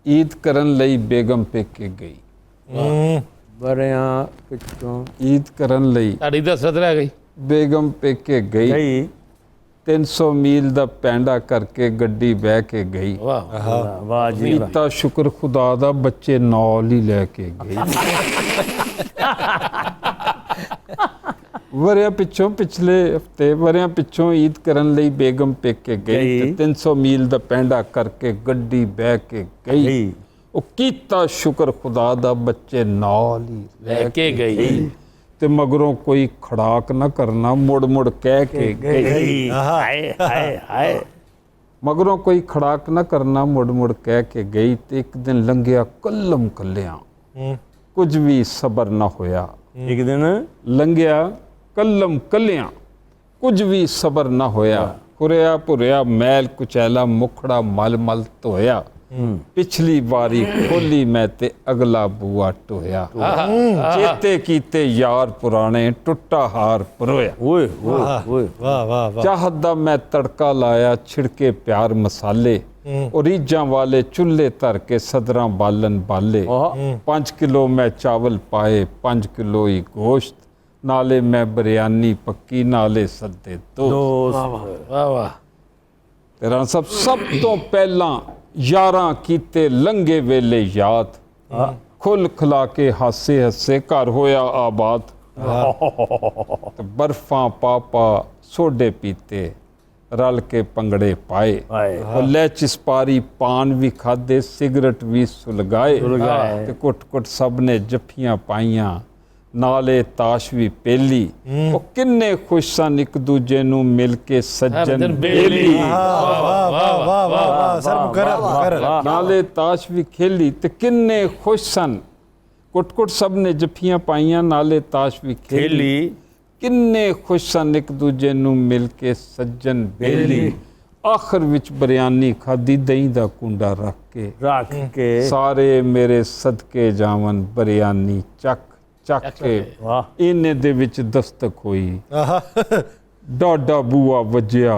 [SPEAKER 4] ईद करन लई बेगम पेके गई।
[SPEAKER 2] बरियां पिछों
[SPEAKER 4] ईद करन लई
[SPEAKER 3] ਤੁਹਾਡੀ ਤਾਂ ਹਸਰਤ ਰਹਿ ਗਈ।
[SPEAKER 4] बेगम पेके गई,
[SPEAKER 2] गई
[SPEAKER 4] 300 मील दा पैंडा करके गड्डी बह के गई।
[SPEAKER 3] ਵਾਹ
[SPEAKER 2] वाह जी वाह।
[SPEAKER 4] कीता शुक्र खुदा दा बच्चे नाल ही लैके गई। वरियां पिछों पिछले हफ्ते वरियां पिछों ईद करन लई बेगम पेके गई ते 300 मील दा पैंडा करके गड्डी बह के गई। ਉਹ ਕੀਤਾ ਸ਼ੁਕਰ ਖੁਦਾ ਦਾ ਬੱਚੇ ਨਾਲ ਹੀ
[SPEAKER 3] ਲੈ ਕੇ ਗਈ।
[SPEAKER 4] ਤੇ ਮਗਰੋਂ ਕੋਈ ਖੜਾਕ ਨਾ ਕਰਨਾ, ਮੁੜ ਮੁੜ ਕਹਿ ਕੇ ਗਈ।
[SPEAKER 2] हाय हाय हाय।
[SPEAKER 4] ਮਗਰੋਂ ਕੋਈ ਖੜਾਕ ਨਾ ਕਰਨਾ, ਮੁੜ ਮੁੜ ਕਹਿ ਕੇ ਗਈ। ਤੇ ਇੱਕ ਦਿਨ ਲੰਘਿਆ ਕੱਲਮ ਕੱਲਿਆਂ, ਕੁਝ ਵੀ ਸਬਰ ਨਾ ਹੋਇਆ।
[SPEAKER 2] एक दिन
[SPEAKER 4] ਲੰਘਿਆ ਕੱਲਮ ਕੱਲਿਆਂ, ਕੁਝ ਵੀ ਸਬਰ ਨਾ ਹੋਇਆ। ਹੁਰਿਆ ਭੁਰਿਆ ਮੈਲ ਕੁਚੈਲਾ, ਮੁਖੜਾ ਮਲ ਮਲ ਧੋਇਆ। ਪਿਛਲੀ ਵਾਰੀ ਖੋਲੀ ਮੈਂ ਤੇ ਅਗਲਾ ਬੂਆ ਟੋਇਆ। ਚੇਤੇ ਕੀਤੇ ਯਾਰ ਪੁਰਾਣੇ, ਟੁੱਟਾ ਹਾਰ ਪਰੋਇਆ।
[SPEAKER 2] ओए ओए ओए।
[SPEAKER 1] वाह वाह वाह।
[SPEAKER 4] ਚਾਹਤ ਦਾ ਮੈਂ ਤੜਕਾ ਲਾਇਆ, ਛਿੜਕੇ ਪਿਆਰ ਮਸਾਲੇ। ਉਹ ਰੀਝਾਂ ਵਾਲੇ ਚੁੱਲ੍ਹੇ ਧਰ ਕੇ ਸਦਰਾਂ ਬਾਲਣ ਬਾਲੇ। 5 ਕਿਲੋ ਮੈਂ ਚਾਵਲ ਪਾਏ, 5 ਕਿਲੋ ਹੀ ਗੋਸ਼ਤ, ਨਾਲੇ ਮੈਂ ਬਿਰਿਆਨੀ ਪੱਕੀ, ਨਾਲੇ ਸੱਦੇ ਦੋ।
[SPEAKER 3] ਵਾਹ ਵਾਹ।
[SPEAKER 4] ਤੇਰਾ ਸਭ ਤੋਂ ਪਹਿਲਾਂ ਯਾਰਾਂ ਕੀਤੇ ਲੰਘੇ ਵੇਲੇ ਯਾਦ, ਖੁੱਲ ਖਲਾ ਕੇ ਹਾਸੇ ਹੱਸੇ ਘਰ ਹੋਇਆ ਆਬਾਦ। ਤੇ ਬਰਫਾਂ ਪਾਪਾ ਸੋਡੇ ਪੀਤੇ, ਰਲ ਕੇ ਪੰਗੜੇ ਪਾਏ। ਉਹ ਲੈ ਚਿਸਪਾਰੀ ਪਾਨ ਵੀ ਖਾਦੇ, ਸਿਗਰਟ ਵੀ ਸੁਲਗਾਏ। ਤੇ ਕੁੱਟ ਕੁੱਟ ਸਭ ਨੇ ਜੱਫੀਆਂ ਪਾਈਆਂ, ਨਾਲੇ ਤਾਸ਼ ਵੀ ਪਹਿਲੀ ਉਹ ਕਿੰਨੇ ਖੁਸ਼ ਸਨ ਇੱਕ ਦੂਜੇ ਨੂੰ ਮਿਲ ਕੇ ਸੱਜਣ ਬੇਲੀ
[SPEAKER 1] वाह वाह वाह वाह वाह वाह सर मुकर्रर मुकर्रर
[SPEAKER 4] ਨਾਲੇ ਤਾਸ਼ ਵੀ ਖੇਲੀ ਤੇ ਕਿੰਨੇ ਖੁਸ਼ ਸਨ ਕੁੱਟ-ਕੁੱਟ ਸਭ ਨੇ ਜੱਫੀਆਂ ਪਾਈਆਂ ਨਾਲੇ ਤਾਸ਼ ਵੀ ਖੇਲੀ
[SPEAKER 2] ਖੇਲੀ
[SPEAKER 4] ਕਿੰਨੇ ਖੁਸ਼ ਸਨ ਇੱਕ ਦੂਜੇ ਨੂੰ ਮਿਲ ਕੇ ਸੱਜਣ ਬੇਲੀ ਆਖਰ ਵਿੱਚ ਬਰਿਆਨੀ ਖਾਦੀ ਦਹੀਂ ਦਾ ਕੁੰਡਾ ਰੱਖ ਕੇ ਸਾਰੇ ਮੇਰੇ ਸਦਕੇ ਜਾਵਨ ਬਰਿਆਨੀ ਚੱਕ ਕੇ
[SPEAKER 2] ਵਾਹ
[SPEAKER 4] ਇਹਨੇ ਦੇ ਵਿੱਚ ਦਸਤਕ ਹੋਈ ਡਾਡਾ ਬੂਆ ਵੱਜਿਆ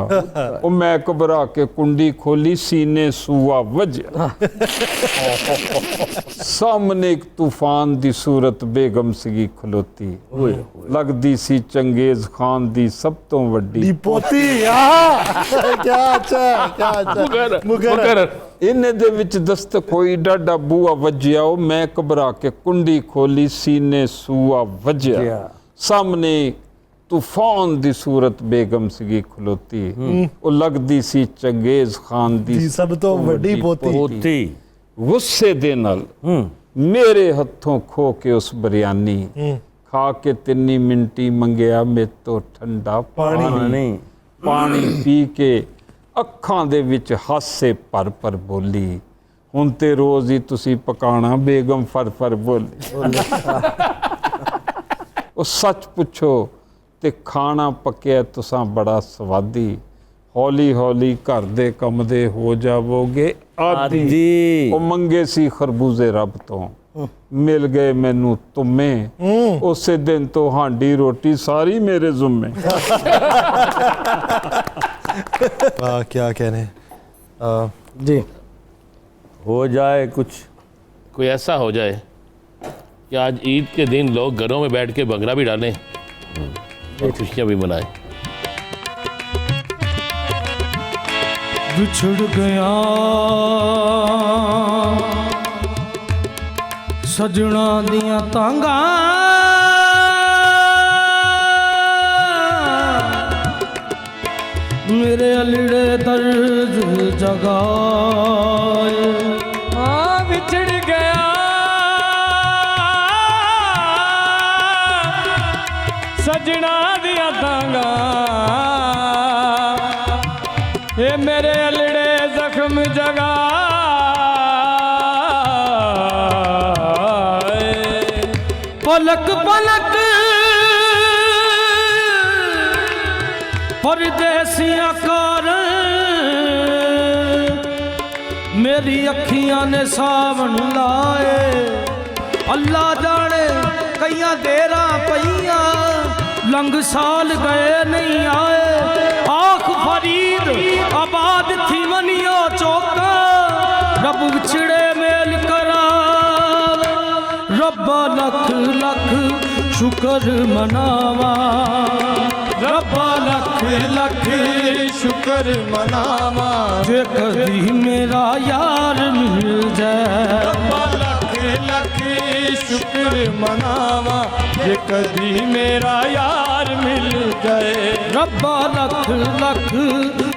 [SPEAKER 4] ਉਹ ਮੈਂ ਘਬਰਾ ਕੇ ਕੁੰਡੀ ਖੋਲੀ ਸੀਨੇ ਸੂਆ ਵੱਜਿਆ ਸਾਹਮਣੇ ਇੱਕ ਤੂਫਾਨ ਦੀ ਸੂਰਤ ਬੇਗਮ ਸੀਗੀ ਖਲੋਤੀ ਲੱਗਦੀ ਸੀ ਚੰਗੇਜ਼ ਖਾਨ ਦੀ ਸਭ ਤੋਂ ਵੱਡੀ
[SPEAKER 1] पोती क्या अच्छा मुकर्रर
[SPEAKER 4] ਇਹਨੇ ਦੇ ਵਿੱਚ ਦਸਤਕ ਹੋਈ ਡਾਡਾ ਬੂਆ ਵੱਜਿਆ ਉਹ ਮੈਂ ਘਬਰਾ ਕੇ ਕੁੰਡੀ ਖੋਲੀ ਸੀਨੇ ਸੂਆ ਵੱਜਿਆ ਸਾਹਮਣੇ ਤੂਫਾਨ ਦੀ ਸੂਰਤ ਬੇਗਮ ਸੀਗੀ ਖਲੋਤੀ ਉਹ ਲੱਗਦੀ ਸੀ ਚੰਗੇਜ਼ ਖਾਨ ਦੀ
[SPEAKER 1] सब तो वड्डी पोती
[SPEAKER 2] ਪੋਤੀ
[SPEAKER 4] ਗੁੱਸੇ ਦੇ ਨਾਲ ਮੇਰੇ ਹੱਥੋਂ ਖੋ ਕੇ ਉਸ ਬਰਿਆਨੀ ਖਾ ਕੇ 3 ਮਿੰਟੀ ਮੰਗਿਆ ਮੇਰੇ ਤੋਂ ਠੰਡਾ ਪਾਣੀ ਪੀ ਕੇ ਅੱਖਾਂ ਦੇ ਵਿੱਚ ਹਾਸੇ ਭਰ ਬੋਲੀ ਹੁਣ ਤੇ ਰੋਜ਼ ਹੀ ਤੁਸੀਂ ਪਕਾਣਾ ਬੇਗਮ ਫਰ ਬੋਲੀ ਉਹ ਸੱਚ ਪੁੱਛੋ ਤੇ ਖਾਣਾ ਪੱਕਿਆ ਤੁਸਾਂ ਬੜਾ ਸਵਾਦੀ ਹੌਲੀ ਹੌਲੀ ਘਰ ਦੇ ਕੰਮ ਦੇ ਹੋ ਜਾਵੋਗੇ ਆਦੀ ਉਹ ਮੰਗੇ ਸੀ ਖਰਬੂਜ਼ੇ ਰੱਬ ਤੋਂ ਮਿਲ ਗਏ ਮੈਨੂੰ ਤੁਮੇ ਉਸੇ ਦਿਨ ਤੋਂ ਹਾਂਡੀ ਰੋਟੀ ਸਾਰੀ ਮੇਰੇ ਜ਼ੁੰਮੇ
[SPEAKER 1] वाह क्या कहने
[SPEAKER 6] जी
[SPEAKER 2] हो जाए कुछ
[SPEAKER 3] कोई ऐसा हो जाए कि आज ईद के दिन लोग घरों में बैठ के भंगड़ा भी डालें और खुशियाँ भी मनाएं।
[SPEAKER 7] बिछड़ गया सजना दियां तांगा मेरे अलिड़े दर्द जगाए
[SPEAKER 8] बिछड़ गया सजना दिया तांगा ये मेरे अलिड़े जख्म जगा
[SPEAKER 7] पलक पलक परदेसियां कार मेरी अखियां ने सावन लाए अल्लाह जाने कईयां देरा पईयां लंघ साल गए नहीं आए आख फरीद आबाद थी मनियो चौका रब विछड़े मेल करा रब्बा लख लख शुक्र मनावा रब्बा लख लख शुक्र मनावा जे कदी मेरा यार मिल जाए रब्बा लख लख शुक्र मनावा जे कदी मेरा यार मिल जाए रब्बा लख लख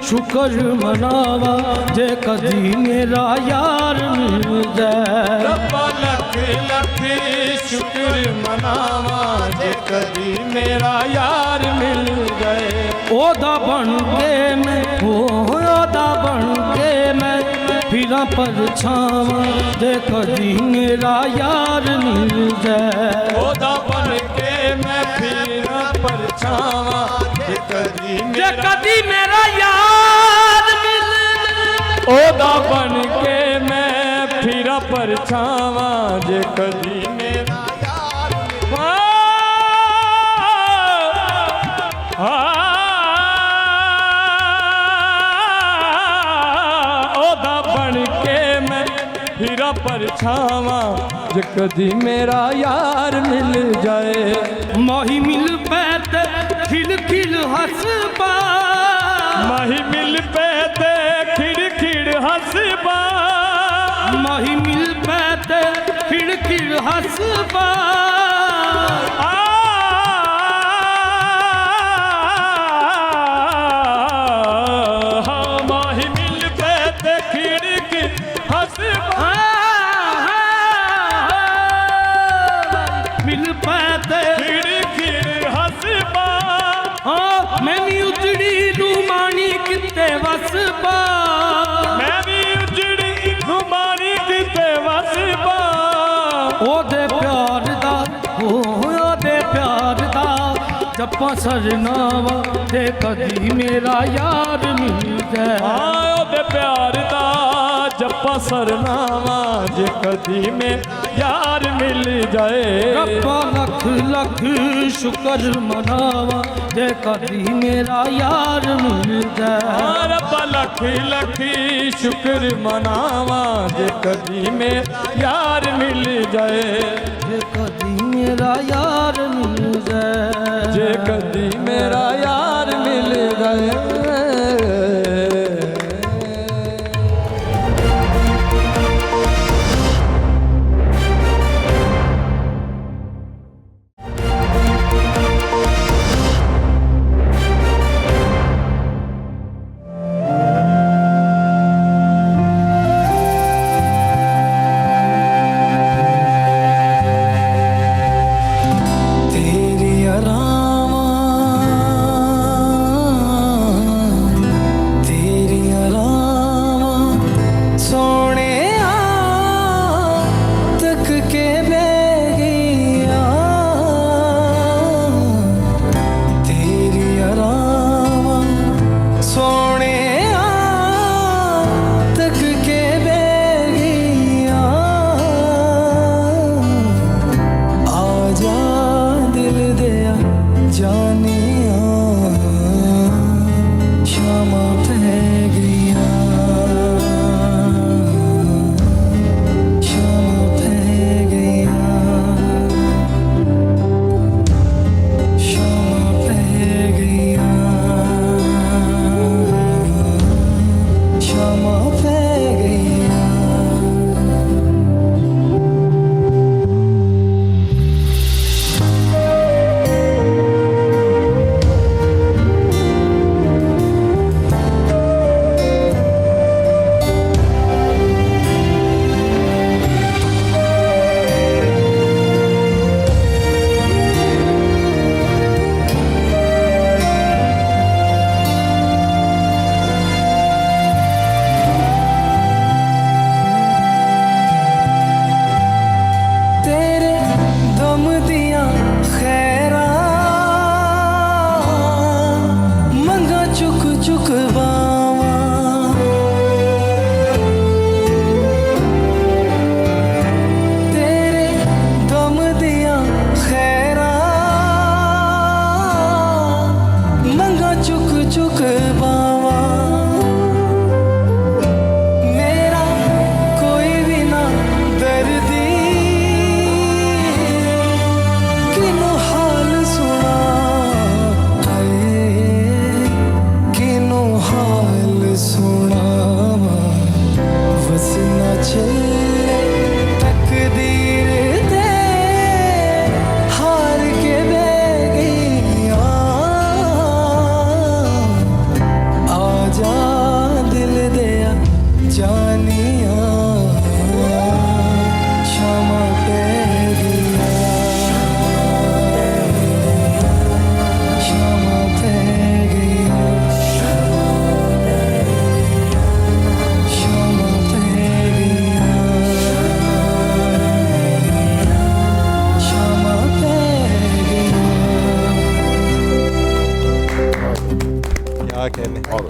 [SPEAKER 7] शुक्र मनावा जे कदी मेरा यार मिल जाए रब्बा लख लख शुक्र मनावा जे कदी मेरा यार मिल गए ओदा बन के मैं ओदा बन के मैं फिरा परछावा जे कदी मेरा यार मिल जाए ओदा बन के मैं फिरा परछावा जे कदी मेरा यार मिल ओदा बन के मैं फिरा परछावा जे कदी मेरा ओदा बन के मैं फिरा परछावा जे कदी मेरा यार मिल जाए माही मिल पैते खिल खिल हंसबा माही मिल पैते खिड़ खिड़ हंसबा माही मिल पैते खिड़ खिड़ हंसबा मिल पैते पा
[SPEAKER 8] मैं भी उजड़ी नुमारी किते वस पा
[SPEAKER 7] ओदे प्यार दा ओदे प्यार दा जप्पा सरनावा ते कदी मेरा यार मिल जाए
[SPEAKER 8] आयो दे प्यार दा जप्पा सरनावा जे कदी में यार मिल जाए
[SPEAKER 7] रब्बा लख लख शुक्र मनावा जे कदी मेरा यार मिल जाए
[SPEAKER 8] रब्बा लख लख शुक्र मनावा जे कदी में यार मिल जाए
[SPEAKER 7] जे कदी मेरा यार मिल जाए
[SPEAKER 8] जे कदी मेरा यार मिल जाए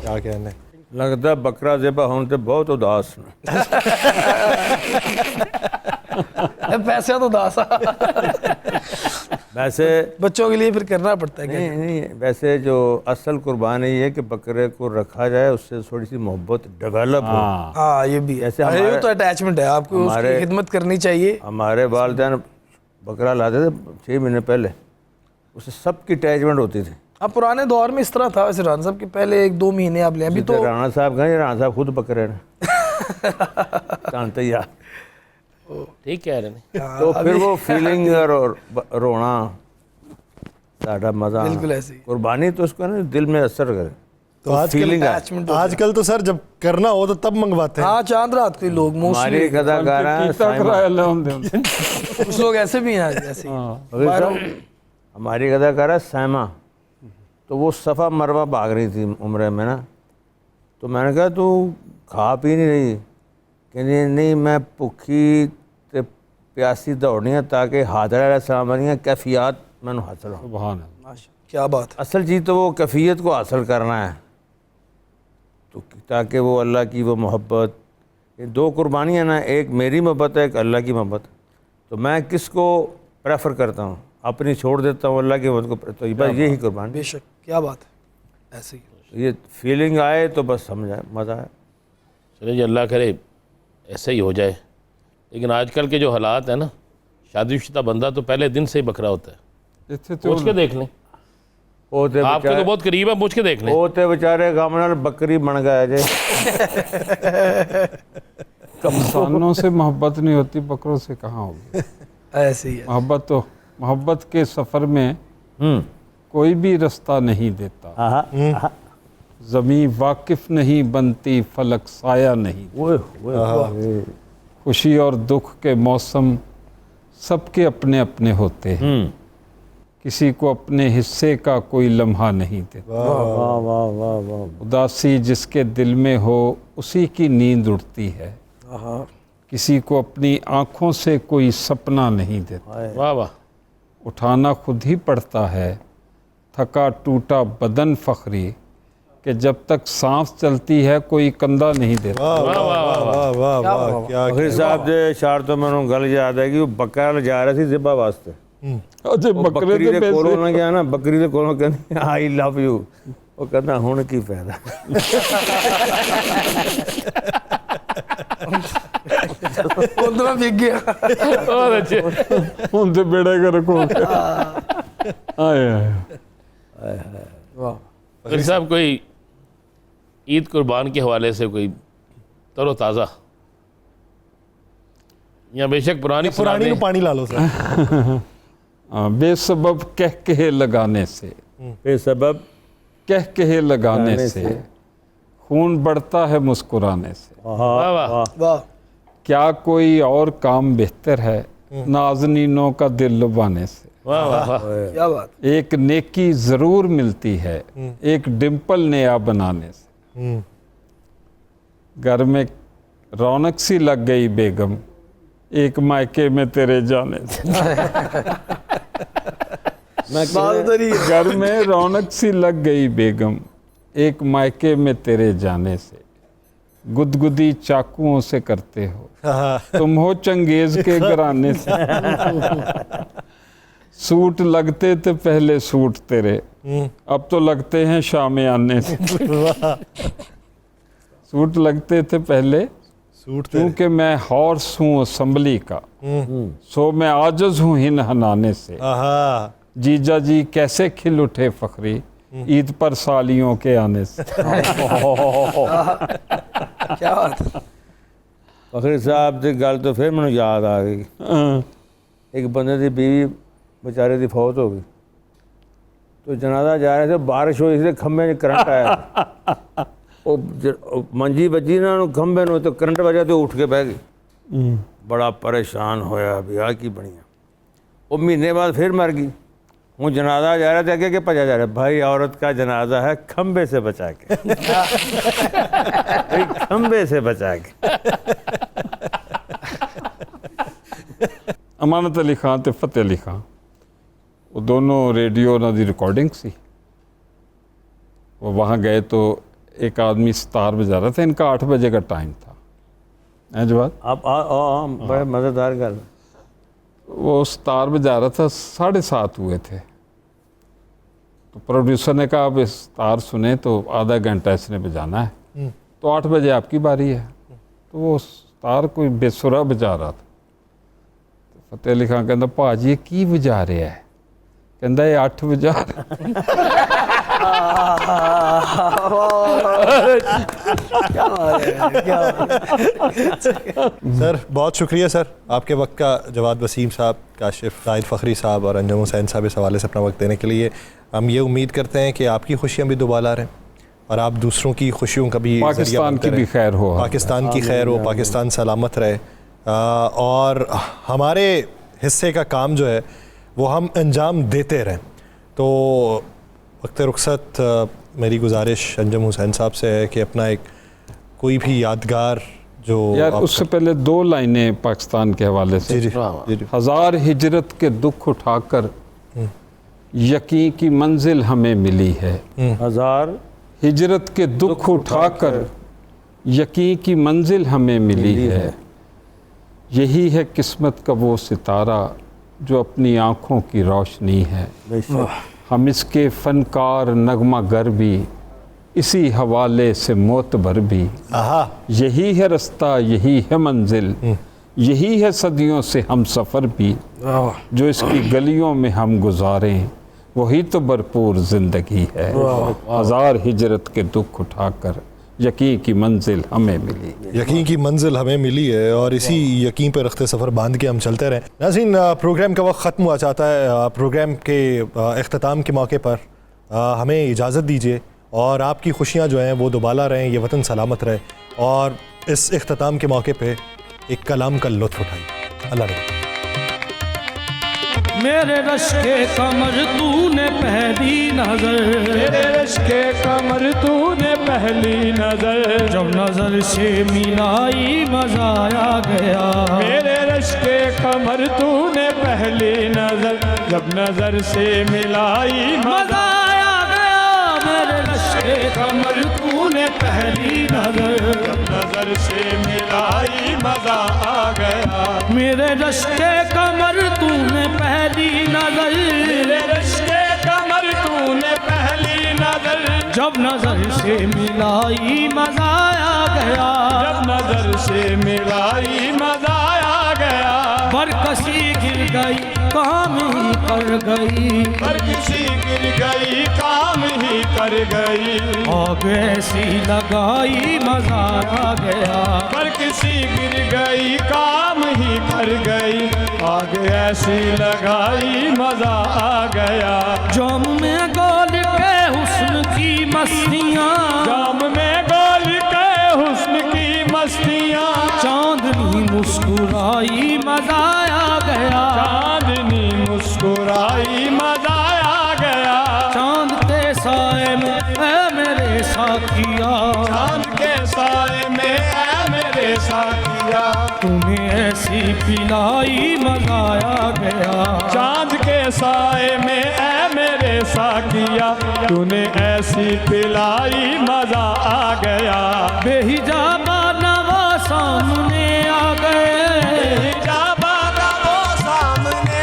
[SPEAKER 1] क्या कहने
[SPEAKER 2] लगता बकरा ज़ेबा होने ते बहुत उदास ने
[SPEAKER 5] पैसे तो दासा
[SPEAKER 2] वैसे
[SPEAKER 5] बच्चों के लिए फिर करना पड़ता है क्या?
[SPEAKER 2] नहीं वैसे जो असल कुर्बानी ये है कि बकरे को रखा जाए, उससे थोड़ी सी मोहब्बत डेवलप हो।
[SPEAKER 5] हाँ ये भी है,
[SPEAKER 2] जैसे
[SPEAKER 5] ये
[SPEAKER 2] हमारे-
[SPEAKER 5] तो अटैचमेंट है, आपको उसकी खिदमत करनी चाहिए।
[SPEAKER 2] हमारे वालिदैन बकरा लाते थे 6 महीने पहले, उससे सबकी अटैचमेंट होती थी।
[SPEAKER 5] अब पुराने दौर में इस तरह था वैसे राणा साहब के, पहले 1-2 महीने आप ले, अभी तो
[SPEAKER 2] राणा साहब कहें, राणा साहब खुद बकरे ने जानते ही आप।
[SPEAKER 3] ठीक कह रहे हैं।
[SPEAKER 2] तो फिर वो फीलिंग और रोना साड़ा मजा आना।
[SPEAKER 5] बिल्कुल ऐसे ही।
[SPEAKER 2] कुर्बानी तो उसको ना दिल में असर करे
[SPEAKER 1] तो आजकल तो सर जब करना हो तो तब मंगवाते हैं।
[SPEAKER 5] हाँ चांद रात के लोग
[SPEAKER 2] हमारी
[SPEAKER 5] मोस्टली,
[SPEAKER 2] कदाकारा
[SPEAKER 5] कुछ लोग ऐसे भी हैं जैसे
[SPEAKER 2] हमारी कदाकारा सैमा, तो वो सफ़ा मरवा भाग रही थी उम्र में ना, तो तो मैंने कहा तू खा पी नहीं रही? कहनी नहीं मैं भुखी ते प्यासी दौड़नी है ताकि हाजर अलैहिस्सलाम वाली कैफियत मैंने हासिल हो।
[SPEAKER 4] सुभान अल्लाह।
[SPEAKER 5] क्या बात है।
[SPEAKER 2] असल चीज़ तो वो कैफियत को हासिल करना है, तो ताकि वो अल्लाह की वो मोहब्बत, ये दो कुर्बानियाँ ना, एक मेरी मोहब्बत है, एक अल्लाह की मोहब्बत। तो मैं किसको प्रेफर करता हूँ? अपनी छोड़ देता हूँ अल्लाह की मोहब्बत को, तो बस यही कुर्बानी।
[SPEAKER 5] बेशक, क्या बात है। ऐसे ही
[SPEAKER 2] ये फीलिंग आए तो बस समझ आए, मज़ा आए।
[SPEAKER 3] चलिए जी, अल्लाह करे ऐसे ही हो जाए। लेकिन आजकल के जो हालात हैं ना, शादीशुदा बंदा तो पहले दिन से ही बकरा होता है।
[SPEAKER 4] ਇੱਥੇ ਤੇ
[SPEAKER 3] पूछ के देख लें,
[SPEAKER 2] वो
[SPEAKER 3] आपके तो बहुत करीब है, पूछ के देख लें।
[SPEAKER 2] वो तो बेचारे गम नाल बकरी बन गए जे।
[SPEAKER 4] इंसानों से मोहब्बत नहीं होती, बकरों से कहाँ होगी।
[SPEAKER 5] ऐसे ही है।
[SPEAKER 4] मोहब्बत तो मोहब्बत के सफ़र में कोई भी रास्ता नहीं देता। ज़मीं वाकिफ़ नहीं बनती, फलक साया नहीं। खुशी और दुख के मौसम सबके अपने अपने होते हैं, किसी को अपने हिस्से का कोई लम्हा नहीं देता।
[SPEAKER 2] वाह वाह वाह वाह।
[SPEAKER 4] उदासी जिसके दिल में हो उसी की नींद उड़ती है, किसी को अपनी आँखों से कोई सपना नहीं देता।
[SPEAKER 3] वाह वाह।
[SPEAKER 4] उठाना खुद ही पड़ता है थका टूटा बदन फखरी, कि जब तक सांस चलती है कोई कंधा नहीं देता।
[SPEAKER 1] वाह वाह वाह वाह वाह वाह, क्या
[SPEAKER 2] फखरी साहब दे शार तो मैंने गल याद है कि वो बकरा ले जा रहा सी ज़िबा वास्ते।
[SPEAKER 4] अजे
[SPEAKER 2] वो
[SPEAKER 4] बकरे
[SPEAKER 2] बकरी
[SPEAKER 4] दे
[SPEAKER 2] दे कोलों
[SPEAKER 4] पैसे
[SPEAKER 2] ना गया ना, बकरी दे कोलों कहनी आई लव यू, वो कहना हुण की फायदा।
[SPEAKER 5] उधर बिक गया।
[SPEAKER 3] बहुत अच्छे।
[SPEAKER 4] उनसे बेड़ा कर रखो। आए
[SPEAKER 5] वाह।
[SPEAKER 3] फखरी साहब, कोई ईद कुर्बान के हवाले से कोई तरोताज़ा या बेशक पुरानी
[SPEAKER 1] पुरानी को पानी ला लो सर।
[SPEAKER 4] बेसबब कह कहे लगाने से,
[SPEAKER 2] बेसबब
[SPEAKER 4] कह कहे लगाने से खून बढ़ता है मुस्कुराने से।
[SPEAKER 3] वाह वाह।
[SPEAKER 5] वाह।
[SPEAKER 4] क्या कोई और काम बेहतर है नाज़नीनों का दिल लुभाने से।
[SPEAKER 3] वाह वाह वाह।
[SPEAKER 5] क्या बात।
[SPEAKER 4] एक नेकी ज़रूर मिलती है एक डिम्पल नया बनाने से। घर में रौनक सी लग गई बेगम एक मायके में तेरे जाने से।
[SPEAKER 5] बात उधर ही है।
[SPEAKER 4] घर में रौनक सी लग गई बेगम एक मायके में तेरे जाने से। गुदगुदी चाकुओं से करते हो तुम हो चंगेज के घराने से। सूट लगते थे पहले सूट तेरे, अब तो लगते हैं शाम आने से। सूट लगते थे पहले
[SPEAKER 1] सूट
[SPEAKER 4] क्योंकि मैं हॉर्स हूँ असम्बली का, सो मैं आजज हूँ हिन हनाने से।
[SPEAKER 1] आहा,
[SPEAKER 4] जीजा जी कैसे खिल उठे फखरी ईद पर सालियों के आने से।
[SPEAKER 5] क्या बात है।
[SPEAKER 2] फखरी साहब की गल तो फिर मैंने याद आ गई। एक बंदे की बीवी बेचारे की फौत हो गई, तो जनाजा जा रहे थे, बारिश हुई थी, खंबे में करंट आया, वो मंजी बजी ना खंबे में, तो करंट वजह तो उठ के बह गई। बड़ा परेशान होया भी आ की बनी। वो महीने बाद फिर मर गई। हूँ जनाजा जा रहा था, आगे के भजा जा रहा है, भाई औरत का जनाजा है खंबे से बचा के। भाई खंबे से बचा के।
[SPEAKER 4] अमानत अली खान ते फतेह अली खान, वो दोनों रेडियो ना दी रिकॉर्डिंग सी। वो वहाँ गए तो एक आदमी सितार बजा रहा था, इनका 8 बजे का टाइम था। है जवाब
[SPEAKER 2] आप बड़े मज़ेदार गल।
[SPEAKER 4] वो सितार बजा रहा था, 7:30 हुए थे। तो प्रोड्यूसर ने कहा अब इस सितार सुने तो आधा घंटा इसने बजाना है, तो 8 बजे आपकी बारी है। तो वो सितार कोई बेसुरा बजा रहा था। तो फतेह अली खान कहता भाजी ये की बजा रहा है? कहता ये 8 बजा
[SPEAKER 1] सर बहुत शुक्रिया सर, आपके वक्त का जवाद वसीम साहब, काशिफ जाहिद फखरी साहब और अंजुम हुसैन साहब इस हवाले से अपना वक्त देने के लिए। हम ये उम्मीद करते हैं कि आपकी खुशियाँ भी दोबाला रहें और आप दूसरों की खुशियों का भी
[SPEAKER 4] पाकिस्तान की भी खैर हो,
[SPEAKER 1] पाकिस्तान की खैर हो, पाकिस्तान सलामत रहे और हमारे हिस्से का काम जो है वो हम अंजाम देते रहें। तो वक्त रुखसत मेरी गुजारिश अंजुम हुसैन साहब से है कि अपना एक कोई भी यादगार जो
[SPEAKER 4] यार उससे पहले 2 लाइनें पाकिस्तान के हवाले से।
[SPEAKER 1] जी जी जी।
[SPEAKER 4] हजार हिजरत के दुख उठाकर यकीन की मंजिल हमें मिली है।
[SPEAKER 2] हजार
[SPEAKER 4] हिजरत के दुख उठाकर यकीन की मंजिल हमें मिली है। यही है किस्मत का वो सितारा जो अपनी आँखों की रोशनी है। हम इसके फनकार नगमा गर भी, इसी हवाले से मोतबर भी। यही है रास्ता, यही है मंजिल, यही है सदियों से हम सफ़र भी। जो इसकी गलियों में हम गुजारें वही तो भरपूर ज़िंदगी है। हजार हिजरत के दुख उठाकर यकीन की मंजिल हमें मिली।
[SPEAKER 1] यकीन की मंजिल हमें मिली है और इसी यकीन पर रखते सफ़र बांध के हम चलते रहें। नाज़रीन, प्रोग्राम का वक्त ख़त्म हुआ चाहता है। प्रोग्राम के अख्ताम के मौके पर हमें इजाज़त दीजिए और आपकी खुशियाँ जो हैं वो दुबाला रहें, ये वतन सलामत रहे और इस अख्ताम के मौके पर एक कलाम का लुत्फ़ उठाइए। अल्लाह ने
[SPEAKER 7] मेरे रश के कमर तूने पहली नजर,
[SPEAKER 8] मेरे रश के कमर तूने पहली नजर,
[SPEAKER 7] जब नजर से मिलाई मजा आ गया।
[SPEAKER 8] मेरे रश के कमर तूने पहली नजर, जब नजर से मिलाई
[SPEAKER 7] मजा आ गया। मेरे रश के कमर तूने पहली नजर,
[SPEAKER 8] जब नजर से मिलाई मजा आ गया।
[SPEAKER 7] मेरे रश के कमर तूने पहली नजर,
[SPEAKER 8] मेरे रश के कमर तूने पहली नजर,
[SPEAKER 7] जब नजर से मिलाई मजा आ गया।
[SPEAKER 8] जब नजर से मिलाई मजा आ गया।
[SPEAKER 7] बरकसी गिर गई काम ही कर गई,
[SPEAKER 8] पर किसी गिर गई काम ही कर गई।
[SPEAKER 7] आग ऐसी लगाई मजा आ गया।
[SPEAKER 8] पर किसी गिर गई काम ही कर गई। आग ऐसी लगाई मजा आ गया।
[SPEAKER 7] जाम में गोल के हुस्न की मस्तियाँ,
[SPEAKER 8] जाम में गोल के हुस्न की मस्तियाँ,
[SPEAKER 7] चांदनी मुस्कुराई मजा आ गया।
[SPEAKER 8] चांदनी मुस्कुराई मजा आ गया।
[SPEAKER 7] चांद के साए में ऐ मेरे साथिया,
[SPEAKER 8] चांद के साए में ऐ मेरे साथिया,
[SPEAKER 7] तुम्हें ऐसी पिलाई मजा आ गया।
[SPEAKER 8] चांद के साए में ऐ मेरे साकिया, तूने ऐसी पिलाई मजा आ गया।
[SPEAKER 7] बेहिजाबा नवा सामने आ गए,
[SPEAKER 8] बेहिजाबा नवा सामने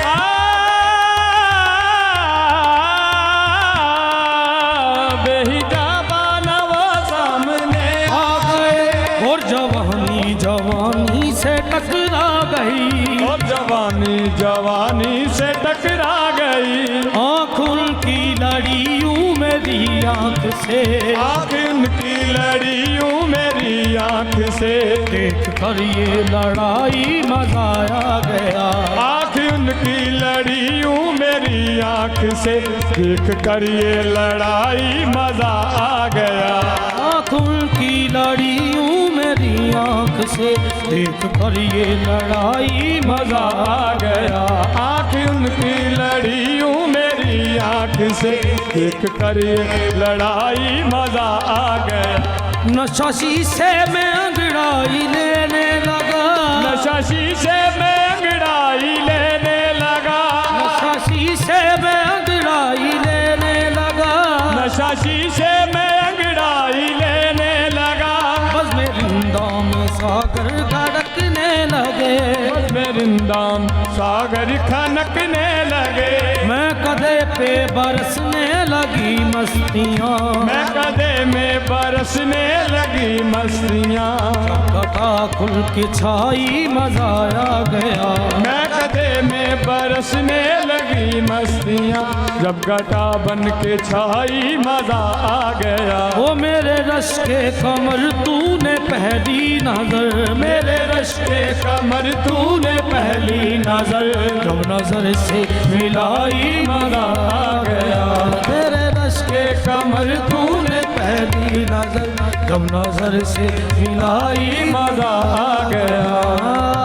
[SPEAKER 8] बेहिजाबा नवा सामने
[SPEAKER 7] आ गए। और जवानी जवानी से टकरा गई,
[SPEAKER 8] और जवानी जवानी से टकरा गई।
[SPEAKER 7] आँख उनकी लड़ियों मेरी आँख से,
[SPEAKER 8] आँख उनकी लड़ियों मेरी आँख से,
[SPEAKER 7] देख कर ये लड़ाई मजा आ गया।
[SPEAKER 8] आँख उनकी लड़ियों मेरी आँख से, देख कर ये लड़ाई मजा आ गया।
[SPEAKER 7] आँख उनकी लड़ियों मेरी आँख से, देख कर ये लड़ाई मजा आ गया।
[SPEAKER 8] आँख उनकी लड़ियों मेरी आँख से, देख कर ये लड़ाई मजा आ गया।
[SPEAKER 7] नशा शीशे में अंगड़ाई लेने लगा,
[SPEAKER 8] नशा शीशे में अंगड़ाई लेने लगा।
[SPEAKER 7] नशा शीशे में अंगड़ाई लेने लगा।
[SPEAKER 8] नशा शीशे में अंगड़ाई लेने लगा।
[SPEAKER 7] बस में रिंदा में सागर धड़कने लगे,
[SPEAKER 8] बस में रिंदाम सागर खनकने लगे।
[SPEAKER 7] मैं कदे पे बरसने लगी मस्तियाँ,
[SPEAKER 8] मैं कदे में बरसने लगी मस्तियाँ।
[SPEAKER 7] घटा खुल के छाई मजा आ गया।
[SPEAKER 8] मैं कदे में बरसने लगी मस्तियाँ, जब घटा बन के छाई मजा आ गया।
[SPEAKER 7] वो मेरे रश के कमर तूने पहली नजर,
[SPEAKER 8] मेरे रश के कमर तूने पहली नजर,
[SPEAKER 7] जब नजर से मिलाई मजा आ गया।
[SPEAKER 8] मेरे रश के कमर तूने
[SPEAKER 7] पहली नजर, जब नजर से मिलाई
[SPEAKER 8] मजा आ गया।